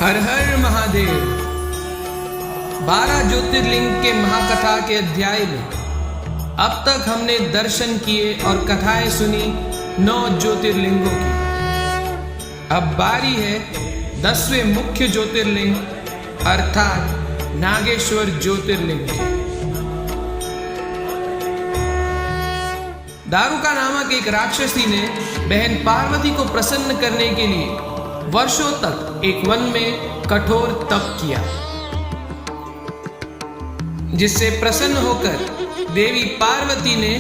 हर हर महादेव। 12 ज्योतिर्लिंग के महाकथा के अध्याय में अब तक हमने दर्शन किए और कथाएं सुनी 9 ज्योतिर्लिंगों की। अब बारी है 10वें मुख्य ज्योतिर्लिंग अर्थात नागेश्वर ज्योतिर्लिंग की। दारुका नामक एक राक्षसी ने बहन पार्वती को प्रसन्न करने के लिए वर्षों तक एक वन में कठोर तप किया, जिससे प्रसन्न होकर देवी पार्वती ने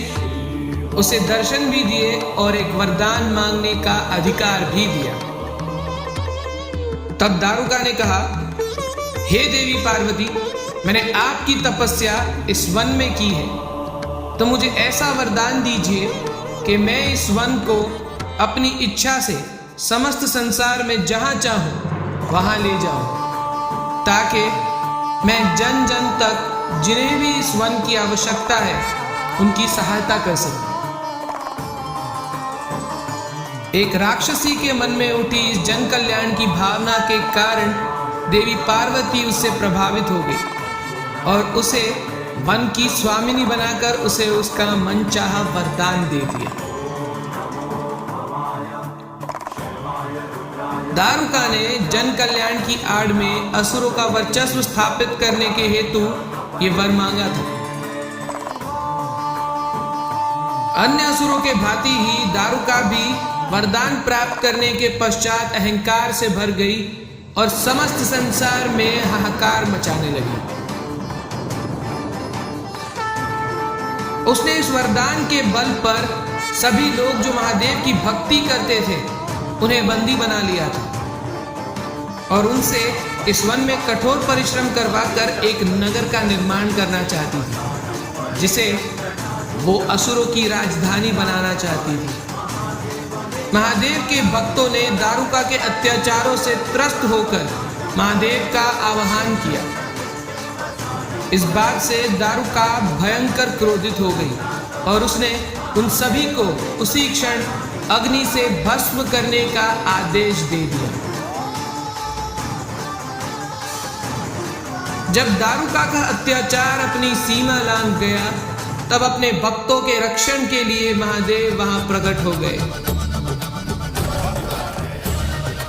उसे दर्शन भी दिए और एक वरदान मांगने का अधिकार भी दिया। तब दारुका ने कहा, हे देवी पार्वती, मैंने आपकी तपस्या इस वन में की है, तो मुझे ऐसा वरदान दीजिए कि मैं इस वन को अपनी इच्छा से समस्त संसार में जहां चाहूं वहां ले जाऊं, ताकि मैं जन जन तक जिन्हें भी इस वन की आवश्यकता है उनकी सहायता कर सकूं। एक राक्षसी के मन में उठी इस जन कल्याण की भावना के कारण देवी पार्वती उससे प्रभावित हो गई और उसे वन की स्वामिनी बनाकर उसे उसका मनचाहा वरदान दे दिया। दारुका ने जन कल्याण की आड़ में असुरों का वर्चस्व स्थापित करने के हेतु ये वर मांगा था। अन्य असुरों के भांति ही दारुका भी वरदान प्राप्त करने के पश्चात अहंकार से भर गई और समस्त संसार में हाहाकार मचाने लगी। उसने इस वरदान के बल पर सभी लोग जो महादेव की भक्ति करते थे उन्हें बंदी बना लिया था और उनसे इस वन में कठोर परिश्रम करवाकर एक नगर का निर्माण करना चाहती थी, जिसे वो असुरों की राजधानी बनाना चाहती थी। महादेव के भक्तों ने दारुका के अत्याचारों से त्रस्त होकर महादेव का आह्वान किया। इस बात से दारुका भयंकर क्रोधित हो गई और उसने उन सभी को उसी क्षण अग्नि से भस्म करने का आदेश दे दिया। जब दारुका का अत्याचार अपनी सीमा लांघ गया, तब अपने भक्तों के रक्षण के लिए महादेव वहां प्रकट हो गए।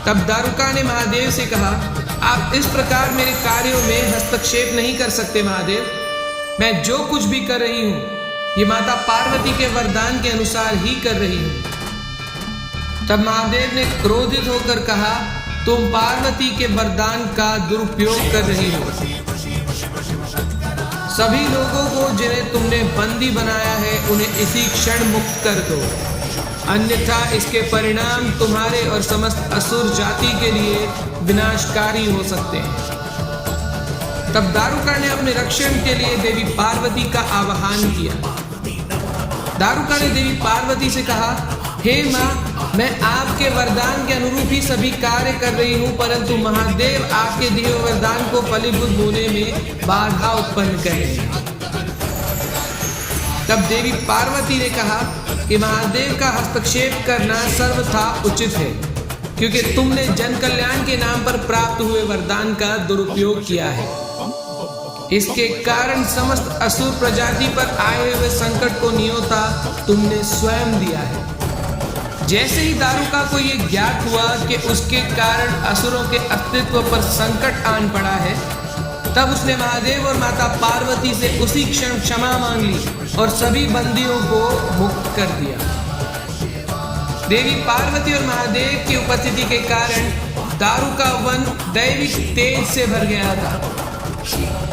तब दारुका ने महादेव से कहा, आप इस प्रकार मेरे कार्यों में हस्तक्षेप नहीं कर सकते महादेव। मैं जो कुछ भी कर रही हूं, ये माता पार्वती के वरदान के अनुसार ही कर रही हूं। तब महादेव ने क्रोधित होकर कहा, तुम पार्वती के वरदान का दुरुपयोग कर रही हो। सभी लोगों को जिन्हें तुमने बंदी बनाया है उन्हें इसी क्षण मुक्त कर दो, अन्यथा इसके परिणाम तुम्हारे और समस्त असुर जाति के लिए विनाशकारी हो सकते हैं। तब दारुका ने अपने रक्षण के लिए देवी पार्वती का आह्वान किया। दारुका ने देवी पार्वती से कहा, हे माँ, मैं आपके वरदान के अनुरूप ही सभी कार्य कर रही हूँ, परंतु महादेव आपके दिए वरदान को फलीभूत होने में बाधा उत्पन्न कर रहे हैं। तब देवी पार्वती ने कहा कि महादेव का हस्तक्षेप करना सर्वथा उचित है, क्योंकि तुमने जन कल्याण के नाम पर प्राप्त हुए वरदान का दुरुपयोग किया है। इसके कारण समस्त असुर प्रजाति पर आए हुए संकट को न्योता तुमने स्वयं दिया है। जैसे ही दारुका को यह ज्ञात हुआ कि उसके कारण असुरों के अस्तित्व पर संकट आन पड़ा है, तब उसने महादेव और माता पार्वती से उसी क्षण क्षमा मांग ली और सभी बंदियों को मुक्त कर दिया। देवी पार्वती और महादेव की उपस्थिति के कारण दारुका वन दैविक तेज से भर गया था,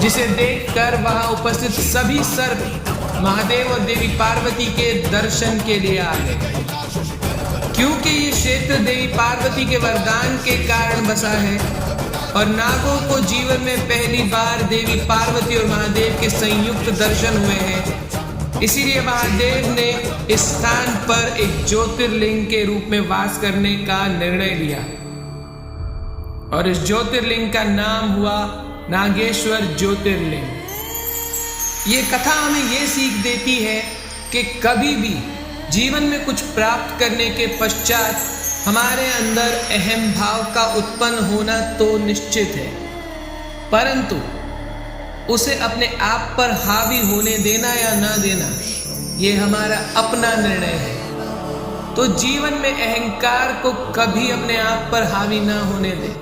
जिसे देखकर वहां उपस्थित सभी सर्प महादेव और देवी पार्वती के दर्शन के लिए आ गए। क्योंकि ये क्षेत्र देवी पार्वती के वरदान के कारण बसा है और नागों को जीवन में पहली बार देवी पार्वती और महादेव के संयुक्त दर्शन हुए हैं, इसीलिए महादेव ने इस स्थान पर एक ज्योतिर्लिंग के रूप में वास करने का निर्णय लिया और इस ज्योतिर्लिंग का नाम हुआ नागेश्वर ज्योतिर्लिंग। ये कथा हमें ये सीख देती है कि कभी भी जीवन में कुछ प्राप्त करने के पश्चात हमारे अंदर अहम भाव का उत्पन्न होना तो निश्चित है, परंतु उसे अपने आप पर हावी होने देना या ना देना ये हमारा अपना निर्णय है। तो जीवन में अहंकार को कभी अपने आप पर हावी ना होने दे।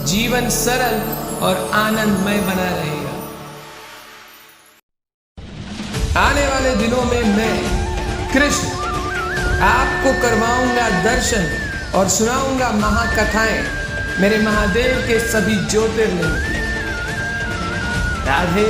जीवन सरल और आनंदमय बना रहेगा। आने वाले दिनों में मैं कृष्ण आपको करवाऊंगा दर्शन और सुनाऊंगा महाकथाएं मेरे महादेव के सभी ज्योतिर्लिंग की। राधे